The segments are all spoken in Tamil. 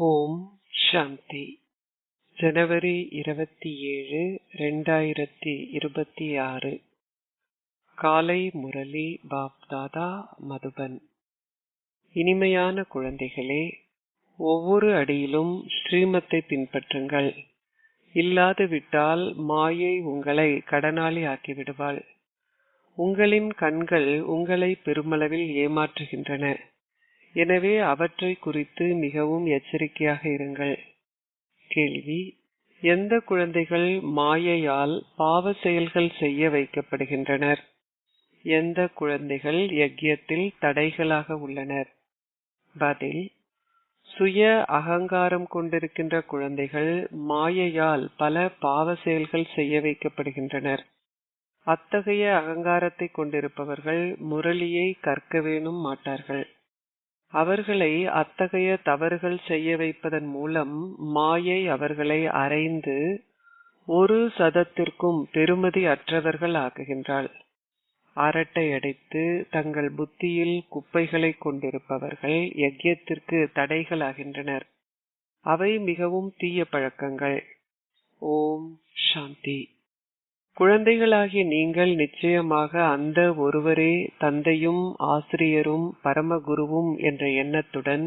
ஓம் சாந்தி. ஜனவரி 27, 2026. காலை முரளி பாப் தாதா, மதுபன். இனிமையான குழந்தைகளே, ஒவ்வொரு அடியிலும் ஸ்ரீமத்தை பின்பற்றுங்கள். இல்லாது விட்டால் மாயை உங்களை கடனாளி ஆக்கிவிடுவாள். உங்களின் கண்கள் உங்களை பெருமளவில் ஏமாற்றுகின்றன. எனவே அவற்றை குறித்து மிகவும் எச்சரிக்கையாக இருங்கள். கேள்வி: எந்த குழந்தைகள் மாயையால் பாவ செயல்கள் செய்ய வைக்கப்படுகின்றனர்? எந்த குழந்தைகள் யக்ஞத்தில் தடைகளாக உள்ளனர்? பதில்: சுய அகங்காரம் கொண்டிருக்கின்ற குழந்தைகள் மாயையால் பல பாவ செயல்கள் செய்ய வைக்கப்படுகின்றனர். அத்தகைய அகங்காரத்தை கொண்டிருப்பவர்கள் முரளியை கற்க வேணும் மாட்டார்கள். அவர்களை அத்தகைய தவறுகள் செய்ய வைப்பதன் மூலம் மாயை அவர்களை அறைந்து 1% பெறுமதி அற்றவர்கள் ஆக்குகின்றாள். அரட்டை அடித்து தங்கள் புத்தியில் குப்பைகளை கொண்டிருப்பவர்கள் யக்ஞத்திற்கு தடைகளாகின்றனர். அவை மிகவும் தீய பழக்கங்கள். ஓம் சாந்தி. குழந்தைகளாகிய நீங்கள் நிச்சயமாக அந்த ஒருவரே தந்தையும் ஆசிரியரும் பரமகுருவும் என்ற எண்ணத்துடன்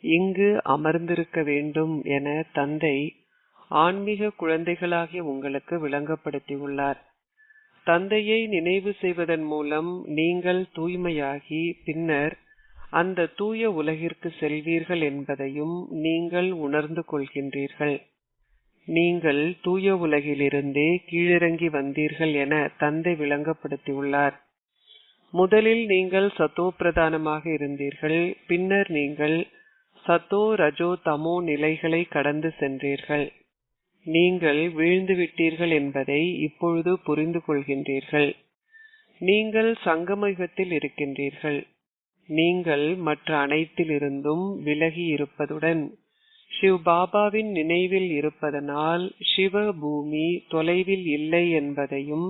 இங்கு அமர்ந்திருக்க வேண்டும் என தந்தை ஆன்மீக குழந்தைகளாகிய உங்களுக்கு விளங்கப்படுத்தியுள்ளார். தந்தையை நினைவு செய்வதன் மூலம் நீங்கள் தூய்மையாகி பின்னர் அந்த தூய உலகிற்கு செல்வீர்கள் என்பதையும் நீங்கள் உணர்ந்து கொள்கின்றீர்கள். நீங்கள் தூய உலகிலிருந்தே கீழிறங்கி வந்தீர்கள் என தந்தை விளங்கப்படுத்தியுள்ளார். முதலில் நீங்கள் சத்தோ பிரதானமாக இருந்தீர்கள். பின்னர் நீங்கள் சத்தோ ரஜோ தமோ நிலைகளை கடந்து சென்றீர்கள். நீங்கள் வீழ்ந்து விட்டீர்கள் என்பதை இப்பொழுது புரிந்து கொள்கின்றீர்கள். நீங்கள் சங்கமயுகத்தில் இருக்கின்றீர்கள். நீங்கள் மற்ற அனைத்திலிருந்தும் விலகி இருப்பதுடன் சிவ் பாபாவின் நினைவில் இருப்பதனால் சிவ பூமி தொலைவில் இல்லை என்பதையும்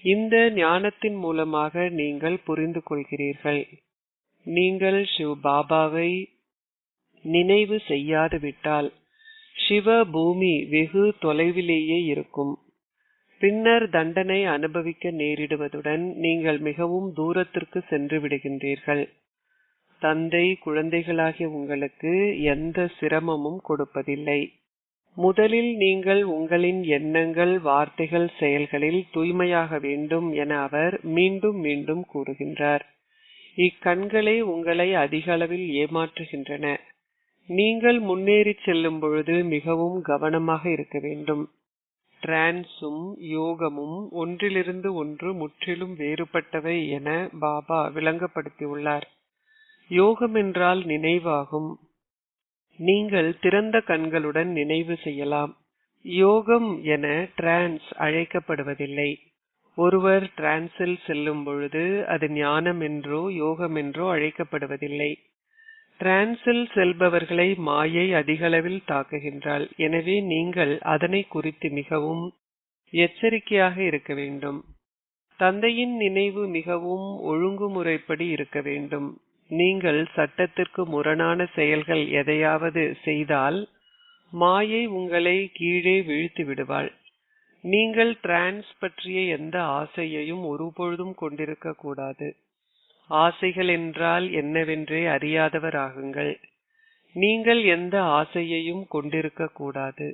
இந்த ஞானத்தின் மூலமாக நீங்கள் புரிந்து கொள்கிறீர்கள். நீங்கள் சிவ் பாபாவை நினைவு செய்யாது விட்டால் சிவ பூமி வெகு தொலைவிலேயே இருக்கும். பின்னர் தண்டனை அனுபவிக்க நேரிடுவதுடன் நீங்கள் மிகவும் தூரத்திற்கு சென்று விடுகின்றீர்கள். தந்தை குழந்தைகளாகிய உங்களுக்கு எந்த சிரமமும் கொடுப்பதில்லை. முதலில் நீங்கள் உங்களின் எண்ணங்கள், வார்த்தைகள், செயல்களில் தூய்மையாக வேண்டும் என அவர் மீண்டும் மீண்டும் கூறுகின்றார். இக்கண்களே உங்களை அதிக அளவில் ஏமாற்றுகின்றன. நீங்கள் முன்னேறி செல்லும் பொழுது மிகவும் கவனமாக இருக்க வேண்டும். டிரான்ஸும் யோகமும் ஒன்றிலிருந்து ஒன்று முற்றிலும் வேறுபட்டவை என பாபா விளங்கப்படுத்தியுள்ளார். யோகம் என்றால் நினைவாகும். நீங்கள் திறந்த கண்களுடன் நினைவு செய்யலாம். யோகம் என டிரான்ஸ் அழைக்கப்படுவதில்லை. ஒருவர் டிரான்ஸில் செல்லும் பொழுது அது ஞானம் என்றோ யோகம் என்றோ அழைக்கப்படுவதில்லை. டிரான்ஸில் செல்பவர்களை மாயை அதிகளவில் தாக்குகின்றாள். எனவே நீங்கள் அதனை குறித்து மிகவும் எச்சரிக்கையாக இருக்க வேண்டும். தந்தையின் நினைவு மிகவும் ஒழுங்குமுறைப்படி இருக்க வேண்டும். நீங்கள் சட்டத்திற்கு முரணான செயல்கள் எதையாவது செய்தால் மாயை உங்களை கீழே வீழ்த்தி விடுவாள். நீங்கள் டிரான்ஸ் பற்றிய எந்த ஆசையையும் ஒருபொழுதும் கொண்டிருக்க கூடாது. ஆசைகள் என்றால் என்னவென்றே அறியாதவர் ஆகுங்கள். நீங்கள் எந்த ஆசையையும் கொண்டிருக்க கூடாது.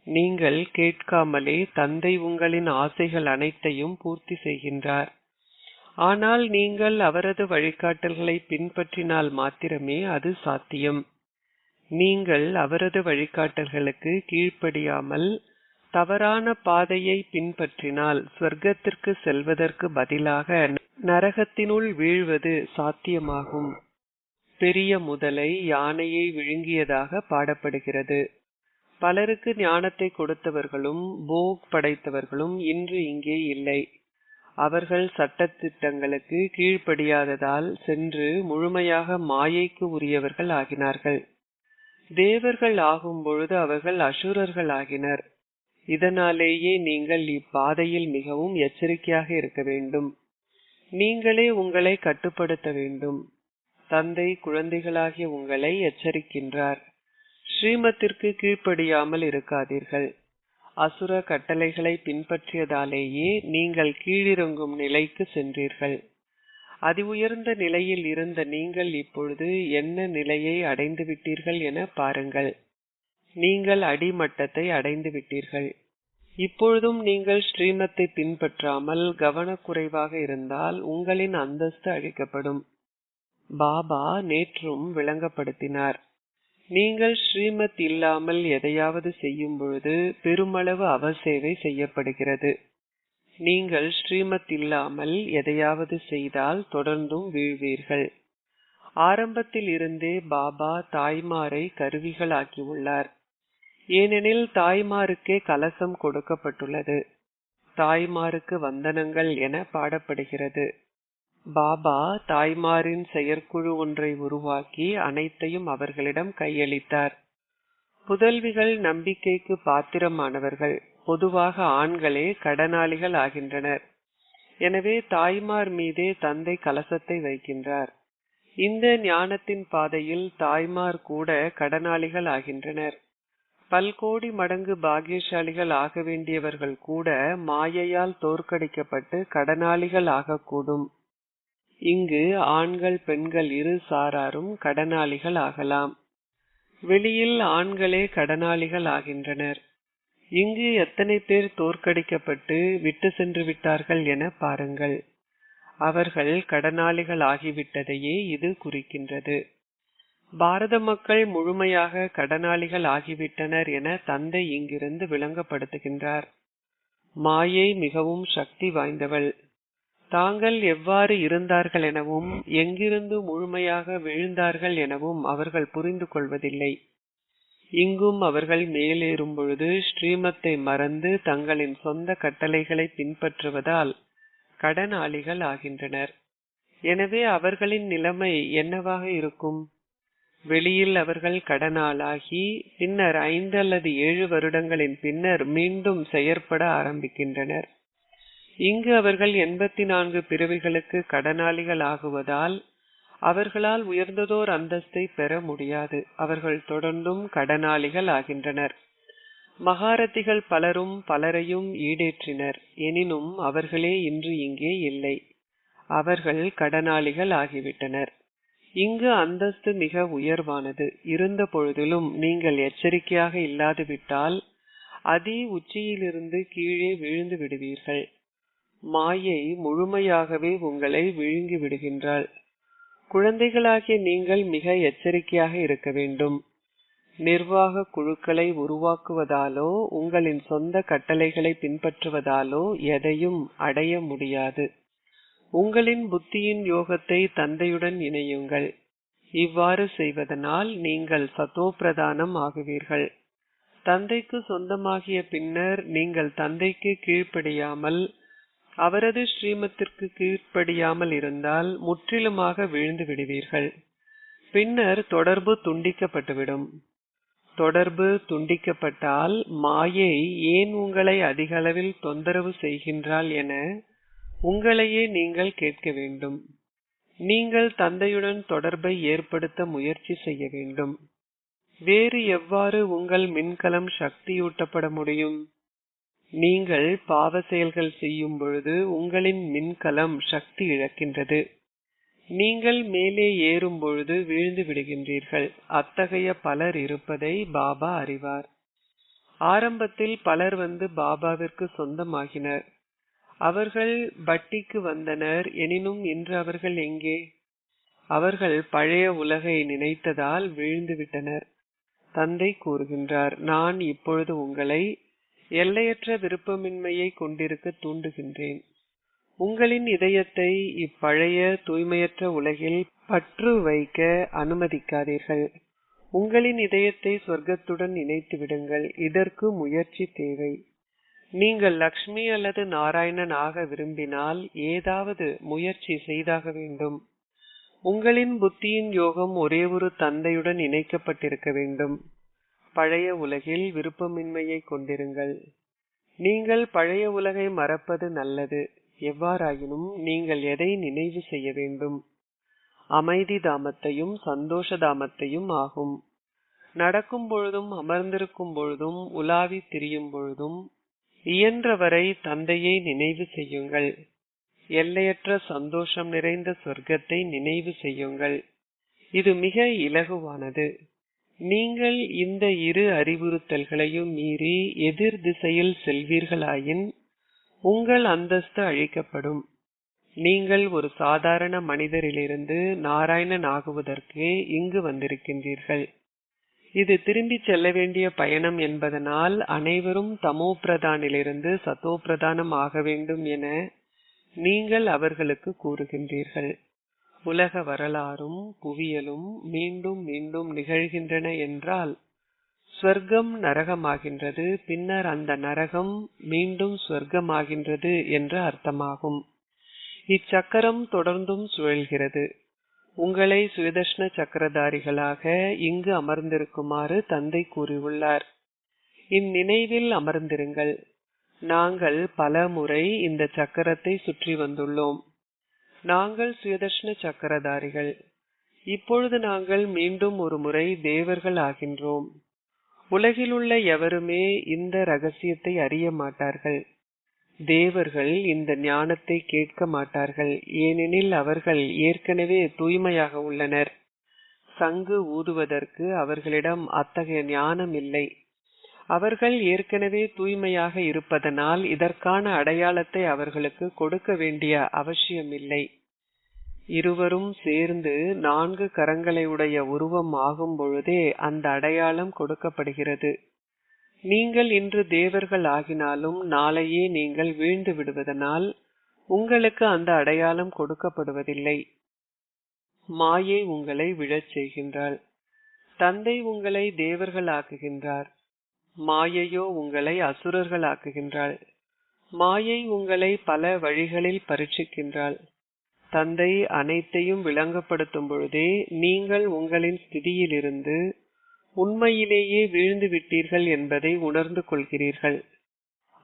நீங்கள் கேட்காமலே தந்தை உங்களின் ஆசைகள் அனைத்தையும் பூர்த்தி செய்கின்றார். ஆனால் நீங்கள் அவரது வழிகாட்டல்களை பின்பற்றினால் மாத்திரமே அது சாத்தியம். நீங்கள் அவரது வழிகாட்டல்களுக்கு கீழ்ப்படியாமல் தவறான பாதையை பின்பற்றினால் சொர்க்கத்திற்கு செல்வதற்கு பதிலாக நரகத்தினுள் வீழ்வது சாத்தியமாகும். பெரிய முதலை யானையை விழுங்கியதாக பாடப்படுகிறது. பலருக்கு ஞானத்தை கொடுத்தவர்களும் போக் படைத்தவர்களும் இன்று இங்கே இல்லை. அவர்கள் சட்டத்திட்டங்களுக்கு கீழ்ப்படியாததால் சென்று முழுமையாக மாயைக்கு உரியவர்கள் ஆகினார்கள். தேவர்கள் ஆகும் பொழுது அவர்கள் அசுரர்கள் ஆகினர். இதனாலேயே நீங்கள் இப்பாதையில் மிகவும் எச்சரிக்கையாக இருக்க வேண்டும். நீங்களே உங்களை கட்டுப்படுத்த வேண்டும். தந்தை குழந்தைகளாகிய உங்களை எச்சரிக்கின்றார். ஸ்ரீமத்திற்கு கீழ்ப்படியாமல் இருக்காதீர்கள். அசுர கட்டளைகளை பின்பற்றியதாலேயே நீங்கள் கீழிறங்கும் நிலைக்கு சென்றீர்கள். அதி உயர்ந்த நிலையில் இருந்த நீங்கள் இப்பொழுது என்ன நிலையை அடைந்து விட்டீர்கள் என பாருங்கள். நீங்கள் அடிமட்டத்தை அடைந்து விட்டீர்கள். இப்பொழுதும் நீங்கள் ஸ்ரீமத்தை பின்பற்றாமல் கவனக்குறைவாக இருந்தால் உங்களின் அந்தஸ்து அழிக்கப்படும். பாபா நேற்றும் விளங்கப்படுத்தினார். நீங்கள் ஸ்ரீமத் இல்லாமல் எதையாவது செய்யும் பொழுது பெருமளவு அவசேவை செய்யப்படுகிறது. நீங்கள் ஸ்ரீமத் இல்லாமல் எதையாவது செய்தால் தொடர்ந்தும் வீழ்வீர்கள். ஆரம்பத்தில் இருந்தே பாபா தாய்மாரை கருவிகளாக்கியுள்ளார். ஏனெனில் தாய்மாருக்கே கலசம் கொடுக்கப்பட்டுள்ளது. தாய்மாருக்கு வந்தனங்கள் என பாடப்படுகிறது. பாபா தாய்மாரின் செயற்குழு ஒன்றை உருவாக்கி அனைத்தையும் அவர்களிடம் கையளித்தார். புதல்விகள் நம்பிக்கைக்கு பாத்திரமானவர்கள். பொதுவாக ஆண்களே கடனாளிகள் ஆகின்றனர். எனவே தாய்மார் மீதே தந்தை கலசத்தை வைக்கின்றார். இந்த ஞானத்தின் பாதையில் தாய்மார் கூட கடனாளிகள் ஆகின்றனர். பல்கோடி மடங்கு பாக்கியசாலிகள் ஆக வேண்டியவர்கள் கூட மாயையால் தோற்கடிக்கப்பட்டு கடனாளிகள் ஆகக்கூடும். இங்கு ஆண்கள் பெண்கள் இரு சாராரும் கடனாளிகள் ஆகலாம். வெளியில் ஆண்களே கடனாளிகள் ஆகின்றனர். இங்கு எத்தனை பேர் தோற்கடிக்கப்பட்டு விட்டு சென்று விட்டார்கள் என பாருங்கள். அவர்கள் கடனாளிகள் ஆகிவிட்டதையே இது குறிக்கின்றது. பாரத மக்கள் முழுமையாக கடனாளிகள் ஆகிவிட்டனர் என தந்தை இங்கிருந்து விளங்கப்படுத்துகின்றார். மாயை மிகவும் சக்தி வாய்ந்தவள். தாங்கள் எவ்வாறு இருந்தார்கள் எனவும் எங்கிருந்து முழுமையாக விழுந்தார்கள் எனவும் அவர்கள் புரிந்து கொள்வதில்லை. இங்கும் அவர்கள் மேலேறும் பொழுது ஸ்ரீமத்தை மறந்து தங்களின் சொந்த கட்டளைகளை பின்பற்றுவதால் கடனாளிகள் ஆகின்றனர். எனவே அவர்களின் நிலைமை என்னவாக இருக்கும்? வெளியில் அவர்கள் கடனாளாகி பின்னர் 5 அல்லது 7 வருடங்களின் பின்னர் மீண்டும் செயற்பட ஆரம்பிக்கின்றனர். இங்கு அவர்கள் 84 பிறவிகளுக்கு கடனாளிகள் ஆகுவதால் அவர்களால் உயர்ந்ததோர் அந்தஸ்தை பெற முடியாது. அவர்கள் தொடர்ந்தும் கடனாளிகள் ஆகின்றனர். மகாரதிகள் பலரும் பலரையும் ஈடேற்றினர். எனினும் அவர்களே இன்று இங்கே இல்லை. அவர்கள் கடனாளிகள் ஆகிவிட்டனர். இங்கு அந்தஸ்து மிக உயர்வானது. இருந்த பொழுதிலும் நீங்கள் எச்சரிக்கையாக இல்லாது விட்டால் அதி உச்சியிலிருந்து கீழே விழுந்து விடுவீர்கள். மாயை முழுமையாகவே உங்களை விழுங்கி விடுகின்றாள். குழந்தைகளாகிய நீங்கள் மிக எச்சரிக்கையாக இருக்க வேண்டும். நிர்வாக குழுக்களை உருவாக்குவதாலோ உங்களின் சொந்த கட்டளைகளை பின்பற்றுவதாலோ எதையும் அடைய முடியாது. உங்களின் புத்தியின் யோகத்தை தந்தையுடன் இணையுங்கள். இவ்வாறு செய்வதனால் நீங்கள் சதோபிரதானம் ஆகுவீர்கள். தந்தைக்கு சொந்தமாகிய பின்னர் நீங்கள் தந்தைக்கு கீழ்ப்படியாமல் அவரது ஸ்ரீமத்திற்கு கீழ்ப்படியாமல் இருந்தால் முற்றிலுமாக விழுந்து விடுவீர்கள். பின்னர் தொடர்பு துண்டிக்கப்பட்டுவிடும். தொடர்பு துண்டிக்கப்பட்டால் மாயை ஏன் உங்களை அதிக அளவில் தொந்தரவு செய்கின்றாள் என உங்களையே நீங்கள் கேட்க வேண்டும். நீங்கள் தந்தையுடன் தொடர்பை ஏற்படுத்த முயற்சி செய்ய வேண்டும். வேறு எவ்வாறு உங்கள் மின்கலம் சக்தியூட்டப்பட முடியும்? நீங்கள் பாவ செயல்கள் செய்யும் பொழுது உங்களின் மின்கலம் சக்தி இழக்கின்றது. நீங்கள் மேலே ஏறும் பொழுது வீழ்ந்து விடுகின்றீர்கள். அத்தகைய பலர் இருப்பதை பாபா அறிவார். ஆரம்பத்தில் பலர் வந்து பாபாவிற்கு சொந்தமாகினர். அவர்கள் பட்டிக்கு வந்தனர். எனினும் இன்று அவர்கள் எங்கே? அவர்கள் பழைய உலகை நினைத்ததால் வீழ்ந்து விட்டனர். தந்தை கூறுகின்றார், நான் இப்பொழுது உங்களை எல்லையற்ற விருப்பமின்மையை கொண்டிருக்க தூண்டுகின்றேன். உங்களின் இதயத்தை இப்பழைய தூய்மையற்ற உலகில் பற்று வைக்க அனுமதிக்காதீர்கள். உங்களின் இதயத்தை சொர்க்கத்துடன் இணைத்து விடுங்கள். இதற்கு முயற்சி தேவை. நீங்கள் லக்ஷ்மி அல்லது நாராயணன் ஆக விரும்பினால் ஏதாவது முயற்சி செய்தாக வேண்டும். உங்களின் புத்தியின் யோகம் ஒரே ஒரு தந்தையுடன் இணைக்கப்பட்டிருக்க வேண்டும். பழைய உலகில் விருப்பமின்மையை கொண்டிருங்கள். நீங்கள் பழைய உலகை மறப்பது நல்லது. எவ்வாறாயினும் நீங்கள் எதை நினைவு செய்ய வேண்டும்? அமைதி தாமத்தையும் சந்தோஷ தாமத்தையும் ஆகும். நடக்கும் பொழுதும் அமர்ந்திருக்கும் பொழுதும் உலாவி திரியும் பொழுதும் இயன்றவரை தந்தையை நினைவு செய்யுங்கள். எல்லையற்ற சந்தோஷம் நிறைந்த சொர்க்கத்தை நினைவு செய்யுங்கள். இது மிக இலகுவானது. நீங்கள் இந்த இரு அறிவுறுத்தல்களையும் மீறி எதிர் திசையில் செல்வீர்களாயின் உங்கள் அந்தஸ்து அழிக்கப்படும். நீங்கள் ஒரு சாதாரண மனிதரிலிருந்து நாராயணன் ஆகுவதற்கு இங்கு வந்திருக்கின்றீர்கள். இது திரும்பி செல்ல வேண்டிய பயணம் என்பதனால் அனைவரும் தமோ பிரதானிலிருந்து சத்தோ பிரதானம் ஆக வேண்டும் என நீங்கள் அவர்களுக்கு கூறுகின்றீர்கள். உலக வரலாறும் புவியலும் மீண்டும் மீண்டும் நிகழ்கின்றன என்றால் ஸ்வர்க்கம் நரகமாகின்றது, பின்னர் அந்த நரகம் மீண்டும் ஸ்வர்க்கமாகின்றது என்று அர்த்தமாகும். இச்சக்கரம் தொடர்ந்தும் சுழல்கிறது. உங்களை சுயதர்ஷ்ண சக்கரதாரிகளாக இங்கு அமர்ந்திருக்குமாறு தந்தை கூறியுள்ளார். இந்நினைவில் அமர்ந்திருங்கள். நாங்கள் பல முறை இந்த சக்கரத்தை சுற்றி வந்துள்ளோம். நாங்கள் சுயதர்ஷ்ண சக்கரதாரிகள். இப்பொழுது நாங்கள் மீண்டும் ஒரு முறை தேவர்கள் ஆகின்றோம். உலகிலுள்ள எவருமே இந்த ரகசியத்தை அறிய மாட்டார்கள். தேவர்கள் இந்த ஞானத்தை கேட்க மாட்டார்கள், ஏனெனில் அவர்கள் ஏற்கனவே தூய்மையாக உள்ளனர். சங்கு ஊதுவதற்கு அவர்களிடம் அத்தகைய ஞானம் இல்லை. அவர்கள் ஏற்கனவே தூய்மையாக இருப்பதனால் இதற்கான அடையாளத்தை அவர்களுக்கு கொடுக்க வேண்டிய அவசியமில்லை. இருவரும் சேர்ந்து 4 கரங்களை உடைய உருவம் ஆகும் பொழுதே அந்த அடையாளம் கொடுக்கப்படுகிறது. நீங்கள் இன்று தேவர்கள் ஆகினாலும் நாளையே நீங்கள் வீழ்ந்து விடுவதனால் உங்களுக்கு அந்த அடையாளம் கொடுக்கப்படுவதில்லை. மாயை உங்களை விழச் செய்கின்றாள். தந்தை உங்களை தேவர்கள் ஆக்குகின்றார். மாயையோ உங்களை அசுரர்கள் ஆக்குகின்றாள். மாயை உங்களை பல வழிகளில் பரீட்சிக்கின்றாள். தந்தை அனைத்தையும் விளங்கப்படுத்தும் பொழுதே நீங்கள் உங்களின் ஸ்திதியிலிருந்து உண்மையிலேயே வீழ்ந்து விட்டீர்கள் என்பதை உணர்ந்து கொள்கிறீர்கள்.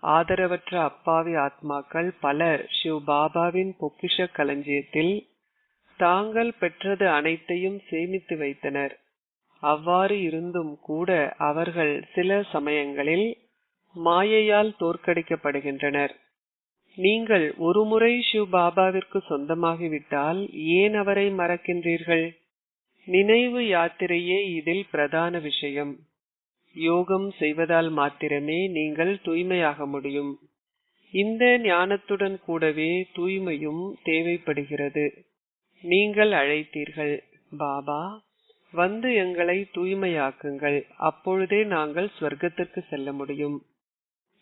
ஆதரவற்ற அப்பாவி ஆத்மாக்கள் பலர் சிவ் பாபாவின் பொக்கிஷ களஞ்சியத்தில் தாங்கள் பெற்றது அனைத்தையும் சேமித்து வைத்தனர். அவ்வாறு இருந்தும் கூட அவர்கள் சில சமயங்களில் மாயையால் தோற்கடிக்கப்படுகின்றனர். நீங்கள் ஒருமுறை சிவ் பாபாவிற்கு சொந்தமாகிவிட்டால் ஏன் அவரை மறக்கின்றீர்கள்? நினைவு யாத்திரையே இதில் பிரதான விஷயம். யோகம் செய்வதால் மாத்திரமே நீங்கள் தூய்மையாக முடியும். இந்த ஞானத்துடன் கூடவே தூய்மையும் தேவைப்படுகிறது. நீங்கள் அழைத்தீர்கள், பாபா வந்து எங்களை தூய்மையாக்குங்கள், அப்பொழுதே நாங்கள் ஸ்வர்க்கத்திற்கு செல்ல முடியும்.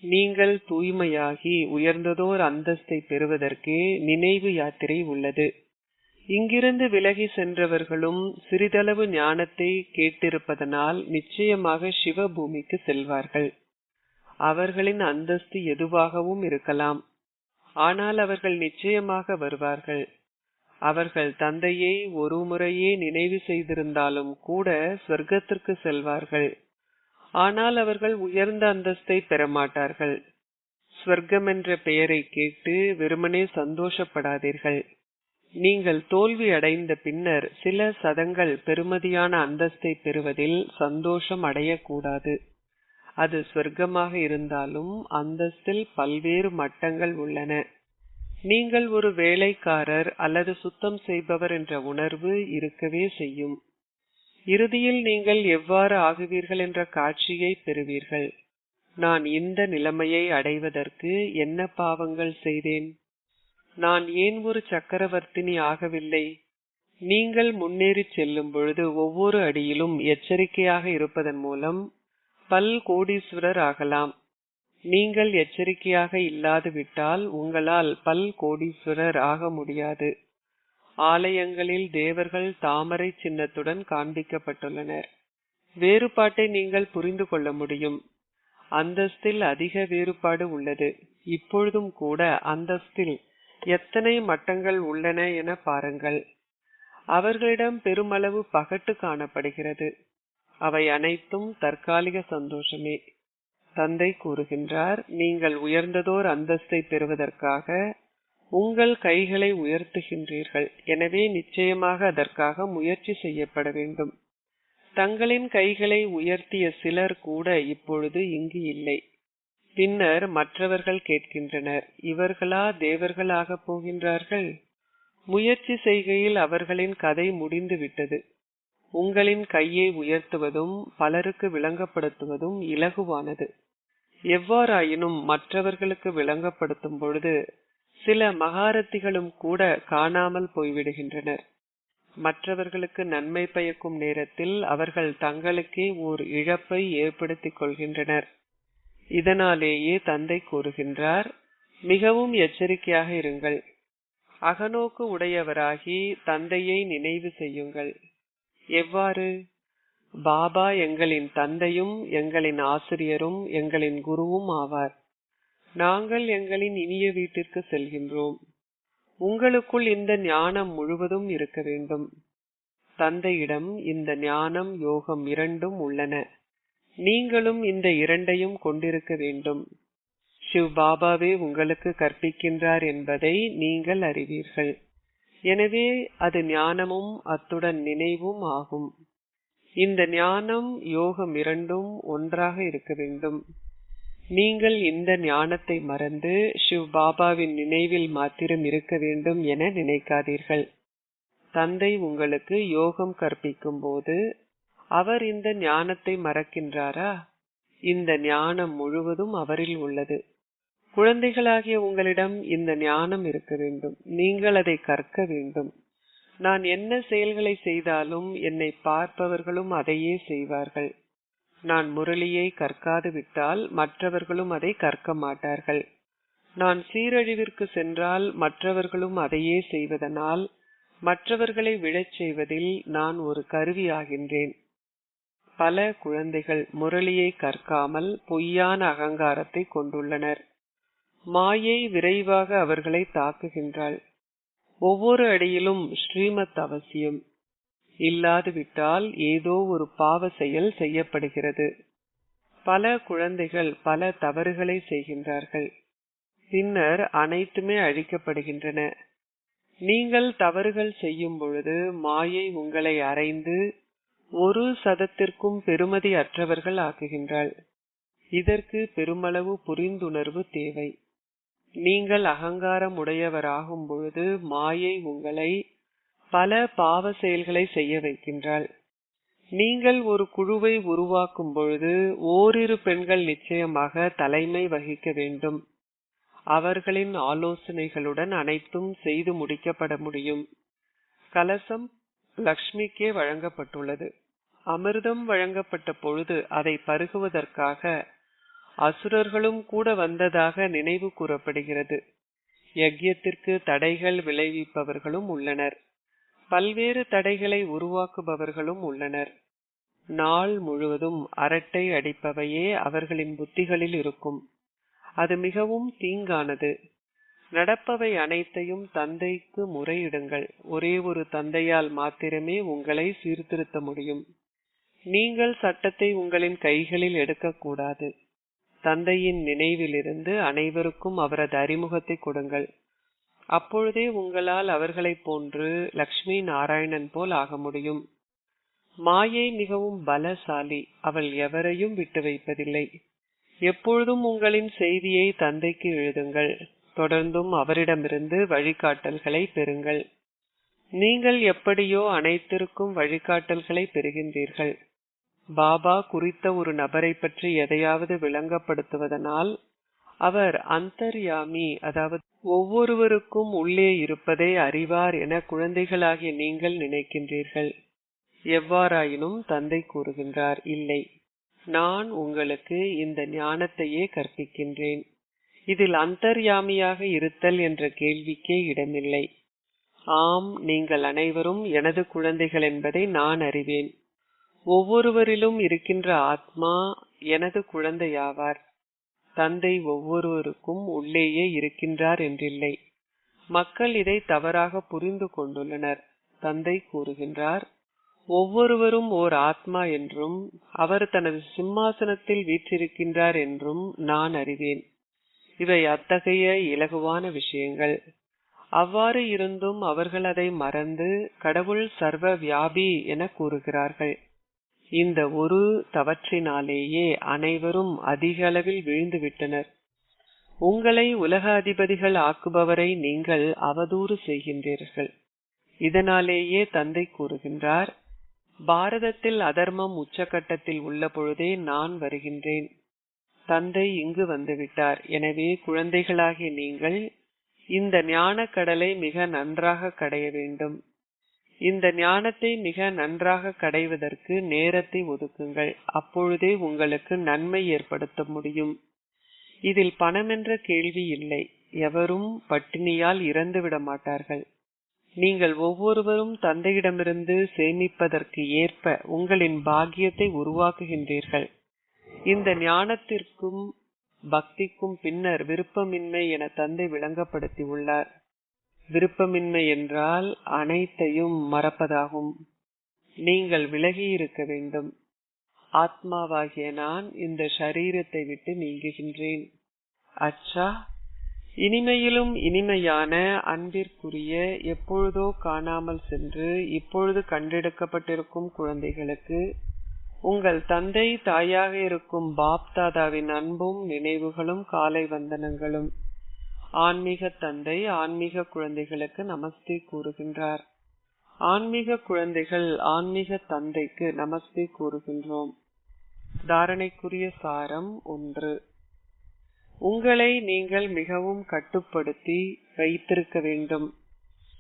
நீங்கள் தூய்மையாகி உயர்ந்ததோர் அந்தஸ்தை பெறுவதற்கே நினைவு யாத்திரை உள்ளது. இங்கிருந்து விலகி சென்றவர்களும் சிறிதளவு ஞானத்தை கேட்டிருப்பதனால் நிச்சயமாக சிவபூமிக்கு செல்வார்கள். அவர்களின் அந்தஸ்து எதுவாகவும் இருக்கலாம், ஆனால் அவர்கள் நிச்சயமாக வருவார்கள். அவர்கள் தந்தையை ஒரு முறையே நினைவு செய்திருந்தாலும் கூட சொர்க்கத்திற்கு செல்வார்கள். ஆனால் அவர்கள் உயர்ந்த அந்தஸ்தை பெறமாட்டார்கள். ஸ்வர்க்கம் என்ற பெயரை கேட்டு வெறுமனே சந்தோஷப்படாதீர்கள். நீங்கள் தோல்வி அடைந்த பின்னர் சில சதங்கள் பெறுமதியான அந்தஸ்தை பெறுவதில் சந்தோஷம் அடையக்கூடாது. அது சொர்க்கமாக இருந்தாலும் அந்தஸ்தில் பல்வேறு மட்டங்கள் உள்ளன. நீங்கள் ஒரு வேலைக்காரர் அல்லது சுத்தம் செய்பவர் என்ற உணர்வு இருக்கவே செய்யும். இறுதியில் நீங்கள் எவ்வாறு ஆகுவீர்கள் என்ற காட்சியை பெறுவீர்கள். நான் இந்த நிலைமையை அடைவதற்கு என்ன பாவங்கள் செய்தேன்? நான் ஏன் ஒரு சக்கரவர்த்தினி ஆகவில்லை? நீங்கள் முன்னேறி செல்லும் பொழுது ஒவ்வொரு அடியிலும் எச்சரிக்கையாக இருப்பதன் மூலம் பல் கோடீஸ்வரர் ஆகலாம். நீங்கள் எச்சரிக்கையாக இல்லாது விட்டால் உங்களால் பல் கோடீஸ்வரர் ஆக முடியாது. ஆலயங்களில் தேவர்கள் தாமரை சின்னத்துடன் காண்பிக்கப்பட்டுள்ளனர். வேறுபாட்டை நீங்கள் புரிந்து கொள்ள முடியும். அந்தஸ்தில் அதிக வேறுபாடு உள்ளது. இப்பொழுதும் கூட அந்தஸ்தில் எத்தனை மட்டங்கள் உள்ளன என பாருங்கள். அவர்களிடம் பெருமளவு பகட்டு காணப்படுகிறது. அவை அனைத்தும் தற்காலிக சந்தோஷமே. தந்தை கூறுகின்றார், நீங்கள் உயர்ந்ததோர் அந்தஸ்தை பெறுவதற்காக உங்கள் கைகளை உயர்த்துகின்றீர்கள். எனவே நிச்சயமாக அதற்காக முயற்சி செய்யப்பட வேண்டும். தங்களின் கைகளை உயர்த்திய சிலர் கூட இப்பொழுது இங்கு இல்லை. பின்னர் மற்றவர்கள் கேட்கின்றனர், இவர்களா தேவர்களாக போகின்றார்கள்? முயற்சி செய்கையில் அவர்களின் கதை முடிந்து விட்டது. உங்களின் கையை உயர்த்துவதும் பலருக்கு விளங்கப்படுத்துவதும் இலகுவானது. எவ்வாறாயினும் மற்றவர்களுக்கு விளங்கப்படுத்தும் பொழுது சில மகாரத்திகளும் கூட காணாமல் போய்விடுகின்றனர். மற்றவர்களுக்கு நன்மை பயக்கும் நேரத்தில் அவர்கள் தங்களுக்கே ஓர் இழப்பை ஏற்படுத்திக் கொள்கின்றனர். இதனாலேயே தந்தை கூறுகின்றார், மிகவும் எச்சரிக்கையாக இருங்கள். அகநோக்கு உடையவராகி தந்தையை நினைவு செய்யுங்கள். எவ்வாறு? பாபா எங்களின் தந்தையும் எங்களின் ஆசிரியரும் எங்களின் குருவும் ஆவார். நாங்கள் எங்களின் இனிய வீட்டிற்கு செல்கின்றோம். உங்களுக்குள் இந்த ஞானம் முழுவதும் இருக்க வேண்டும். தந்தையிடம் இந்த ஞானம் யோகம் இரண்டும் உள்ளன. நீங்களும் இந்த இரண்டையும் கொண்டிருக்க வேண்டும். சிவ் பாபாவே உங்களுக்கு கற்பிக்கின்றார் என்பதை நீங்கள் அறிவீர்கள். எனவே அது ஞானமும் அத்துடன் நினைவும் ஆகும். இந்த ஞானம் யோகம் இரண்டும் ஒன்றாக இருக்க வேண்டும். நீங்கள் இந்த ஞானத்தை மறந்து சிவ் பாபாவின் நினைவில் மாத்திரம் இருக்க வேண்டும் என நினைக்காதீர்கள். தந்தை உங்களுக்கு யோகம் கற்பிக்கும் போது அவர் இந்த ஞானத்தை மறக்கின்றாரா? இந்த ஞானம் முழுவதும் அவரில் உள்ளது. குழந்தைகளாகிய உங்களிடம் இந்த ஞானம் இருக்க வேண்டும். நீங்கள் அதை கற்க வேண்டும். நான் என்ன செயல்களை செய்தாலும் என்னை பார்ப்பவர்களும் அதையே செய்வார்கள். நான் முரளியை கற்காது விட்டால் மற்றவர்களும் அதை கற்க மாட்டார்கள். நான் சீரழிவிற்கு சென்றால் மற்றவர்களும் அதையே செய்வதனால் மற்றவர்களை விழச் செய்வதில் நான் ஒரு கருவி ஆகின்றேன். பல குழந்தைகள் முரளியை கற்காமல் பொய்யான அகங்காரத்தை கொண்டுள்ளனர். மாயை விரைவாக அவர்களை தாக்குகின்றாள். ஒவ்வொரு அடியிலும் ஸ்ரீமத் அவசியம். இல்லாது விட்டால் ஏதோ ஒரு பாவ செயல் செய்யப்படுகிறது. பல குழந்தைகள் பல தவறுகளை செய்கின்றார்கள். பின்னர் அனைத்துமே அழிக்கப்படுகின்றன. நீங்கள் தவறுகள் செய்யும் பொழுது மாயை உங்களை அறைந்து 1% பெறுமதி அற்றவர்கள் ஆக்குகின்றாள். இதற்கு பெருமளவு புரிந்துணர்வு தேவை. நீங்கள் அகங்காரம் உடையவராகும் பொழுது மாயை உங்களை பல பாவ செயல்களை செய்ய வைக்கின்றாள். நீங்கள் ஒரு குழுவை உருவாக்கும் பொழுது ஓரிரு பெண்கள் நிச்சயமாக தலைமை வகிக்க வேண்டும். அவர்களின் ஆலோசனைகளுடன் அனைத்தும் செய்து முடிக்கப்பட முடியும். கலசம் லக்ஷ்மிக்கே வழங்கப்பட்டுள்ளது. அமிர்தம் வழங்கப்பட்ட பொழுது அதை பருகுவதற்காக அசுரர்களும் கூட வந்ததாக நினைவு கூறப்படுகிறது. யக்ஞத்திற்கு தடைகள் விளைவிப்பவர்களும் உள்ளனர். பல்வேறு தடைகளை உருவாக்குபவர்களும் உள்ளனர். நாள் முழுவதும் அரட்டை அடிப்பவையே அவர்களின் புத்திகளில் இருக்கும். அது மிகவும் தீங்கானது. நடப்பவை அனைத்தையும் தந்தைக்கு முறையிடுங்கள். ஒரே ஒரு தந்தையால் மாத்திரமே உங்களை சீர்திருத்த முடியும். நீங்கள் சட்டத்தை உங்களின் கைகளில் எடுக்கக்கூடாது. தந்தையின் நினைவிலிருந்து அனைவருக்கும் அவரது அறிமுகத்தை கொடுங்கள். அப்பொழுதே உங்களால் அவர்களைப் போன்று லக்ஷ்மி நாராயணன் போல் ஆக முடியும். மாயை மிகவும் பலசாலி. அவள் எவரையும் விட்டு வைப்பதில்லை. எப்பொழுதும் உங்களின் செய்தியை தந்தைக்கு எழுதுங்கள். தொடர்ந்தும் அவரிடமிருந்து வழிகாட்டல்களை பெறுங்கள். நீங்கள் எப்படியோ அனைத்திற்கும் வழிகாட்டல்களை பெறுகின்றீர்கள். பாபா குறித்த ஒரு நபரை பற்றி எதையாவது விளங்கப்படுத்துவதனால் அவர் அந்தர்யாமி, அதாவது ஒவ்வொருவருக்கும் உள்ளே இருப்பதை அறிவார் என குழந்தைகளாகிய நீங்கள் நினைக்கின்றீர்கள். எவ்வாறாயினும் தந்தை கூறுகின்றார், இல்லை, நான் உங்களுக்கு இந்த ஞானத்தையே கற்பிக்கின்றேன். இதில் அந்தர்யாமியாக இருத்தல் என்ற கேள்விக்கே இடமில்லை. ஆம், நீங்கள் அனைவரும் எனது குழந்தைகள் என்பதை நான் அறிவேன். ஒவ்வொருவரிலும் இருக்கின்ற ஆத்மா எனது குழந்தையாவார். தந்தை ஒவ்வொருவருக்கும் உள்ளேயே இருக்கின்றார் என்றில்லை. மக்கள் இதை தவறாக புரிந்து கொண்டுள்ளனர். தந்தை கூறுகின்றார், ஒவ்வொருவரும் ஓர் ஆத்மா என்றும் அவர் தனது சிம்மாசனத்தில் வீற்றிருக்கின்றார் என்றும் நான் அறிவேன். இவை அத்தகைய இலகுவான விஷயங்கள். அவ்வாறு இருந்தும் அவர்கள் அதை மறந்து கடவுள் சர்வ வியாபி என கூறுகிறார்கள். இந்த ஒரு தவற்றினாலேயே அனைவரும் அதிக அளவில் வீழ்ந்து விட்டனர். உங்களை உலக அதிபதிகள் ஆக்குபவரை நீங்கள் அவதூறு செய்கின்றீர்கள். இதனாலேயே தந்தை கூறுகின்றார், பாரதத்தில் அதர்மம் உச்சகட்டத்தில் உள்ள பொழுதே நான் வருகின்றேன். தந்தை இங்கு வந்துவிட்டார். எனவே குழந்தைகளாகிய நீங்கள் இந்த ஞான கடலை மிக நன்றாக கடைய வேண்டும். இந்த ஞானத்தை மிக நன்றாக கடைவதற்கு நேரத்தை ஒதுக்குங்கள். அப்பொழுதே உங்களுக்கு நன்மை ஏற்படுத்த முடியும். இதில் பணம் என்ற கேள்வி இல்லை. எவரும் பட்டினியால் இறந்து விட மாட்டார்கள். நீங்கள் ஒவ்வொருவரும் தந்தையிடமிருந்து சேமிப்பதற்கு ஏற்ப உங்களின் பாக்கியத்தை உருவாக்குகின்றீர்கள். இந்த ஞானத்திற்கும் பக்திக்கும் பின்னர் விருப்பமின்மை என தந்தை விளங்கப்படுத்தி உள்ளார். விருப்பமின்மை என்றால் அனைத்தையும் மறப்பதாகும். நீங்கள் விலகி இருக்க வேண்டும். ஆத்மாவாகிய நான் இந்த ஷரீரத்தை விட்டு நீங்குகின்றேன். அச்சா, இனிமையிலும் இனிமையான அன்பிற்குரிய எப்பொழுதோ காணாமல் சென்று இப்பொழுது கண்டெடுக்கப்பட்டிருக்கும் குழந்தைகளுக்கு உங்கள் தந்தை தாயாக இருக்கும் பாப் தாதாவின் அன்பும் நினைவுகளும் காலை வந்தனங்களும். ஆன்மீக தந்தை ஆன்மீக குழந்தைகளுக்கு நமஸ்தே கூறுகின்றார். ஆன்மீக குழந்தைகள் ஆன்மீக தந்தைக்கு நமஸ்தே கூறுகின்றோம். தாரணைக்குரிய சாரம் 1. உங்களை நீங்கள் மிகவும் கட்டுப்படுத்தி வைத்திருக்க வேண்டும்.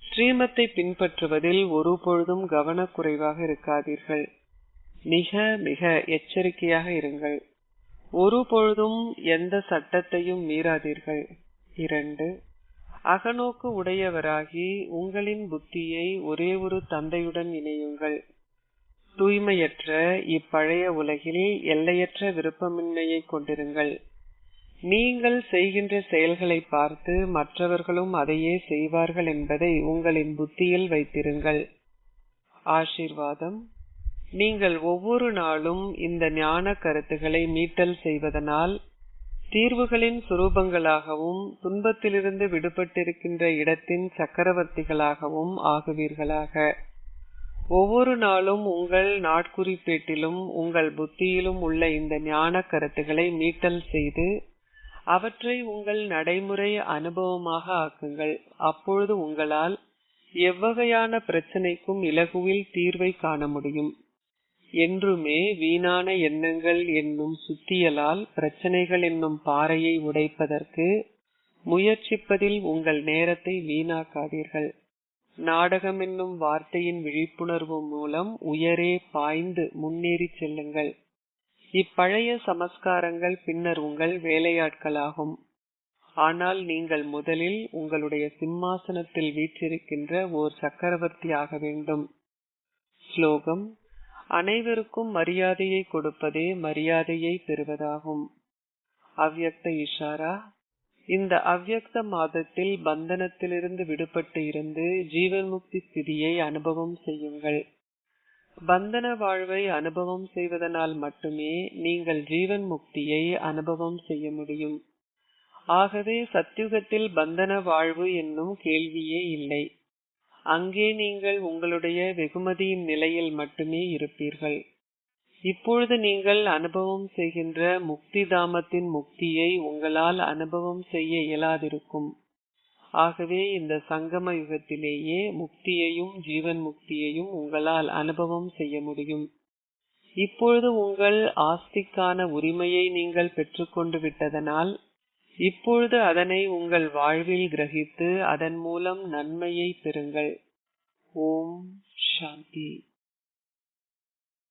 ஸ்ரீமத்தை பின்பற்றுவதில் ஒரு பொழுதும் கவனக்குறைவாக இருக்காதீர்கள். மிக மிக எச்சரிக்கையாக இருங்கள். ஒரு பொழுதும் எந்த சட்டத்தையும் மீறாதீர்கள். 2. அகநோக்கு உடையவராகி உங்களின் புத்தியை ஒரே ஒரு தந்தையுடன் இணையுங்கள். தூய்மையற்ற இப்பழைய உலகில் எல்லையற்ற விருப்பமின்மையை கொண்டிருங்கள். நீங்கள் செய்கின்ற செயல்களை பார்த்து மற்றவர்களும் அதையே செய்வார்கள் என்பதை உங்களின் புத்தியில் வைத்திருங்கள். ஆசீர்வாதம். நீங்கள் ஒவ்வொரு நாளும் இந்த ஞான கருத்துக்களை மீட்டல் செய்வதனால் தீர்வுகளின் சுரூபங்களாகவும் துன்பத்திலிருந்து விடுபட்டிருக்கின்ற இடத்தின் சக்கரவர்த்திகளாகவும் ஆகுவீர்களாக. ஒவ்வொரு நாளும் உங்கள் நாட்குறிப்பேட்டிலும் உங்கள் புத்தியிலும் உள்ள இந்த ஞான கருத்துக்களை மீட்டல் செய்து அவற்றை உங்கள் நடைமுறை அனுபவமாக ஆக்குங்கள். அப்பொழுது உங்களால் எவ்வகையான பிரச்சனைக்கும் இலகுவில் தீர்வை காண முடியும். என்றுமே வீணான எண்ணங்கள் என்னும் சுத்தியலால் பிரச்சனைகள் என்னும் பாறையை உடைப்பதற்கு முயற்சிப்பதில் உங்கள் நேரத்தை வீணாக்காதீர்கள். நாடகம் என்னும் வார்த்தையின் விழிப்புணர்வு மூலம் உயரே பாய்ந்து முன்னேறி செல்லுங்கள். இப்பழைய சமஸ்காரங்கள் பின்னர் உங்கள் வேலையாட்களாகும். ஆனால் நீங்கள் முதலில் உங்களுடைய சிம்மாசனத்தில் வீற்றிருக்கின்ற ஓர் சக்கரவர்த்தி ஆக வேண்டும். ஸ்லோகம். அனைவருக்கும் மரியாதையை கொடுப்பதே மரியாதையை பெறுவதாகும். அவ்யக்த இஷாரா. இந்த அவ்யக்த மாதத்தில் பந்தனத்திலிருந்து விடுபட்டு இருந்து ஜீவன் முக்தி ஸ்திதியை அனுபவம் செய்யுங்கள். பந்தன வாழ்வை அனுபவம் செய்வதனால் மட்டுமே நீங்கள் ஜீவன் முக்தியை அனுபவம் செய்ய முடியும். ஆகவே சத்யுகத்தில் பந்தன வாழ்வு என்னும் கேள்வியே இல்லை. அங்கே நீங்கள் உங்களுடைய வெகுமதியின் நிலையில் மட்டுமே இருப்பீர்கள். இப்பொழுது நீங்கள் அனுபவம் செய்கின்ற முக்தி தாமத்தின் முக்தியை உங்களால் அனுபவம் செய்ய இயலாதிருக்கும். ஆகவே இந்த சங்கம யுகத்திலேயே முக்தியையும் ஜீவன் முக்தியையும் உங்களால் அனுபவம் செய்ய முடியும். இப்பொழுது உங்கள் ஆஸ்திக்கான உரிமையை நீங்கள் பெற்றுக்கொண்டு விட்டதனால் இப்பொழுது அதனை உங்கள் வாழ்வில் கிரகித்து அதன் மூலம் நன்மையை பெறுங்கள். ஓம் சாந்தி.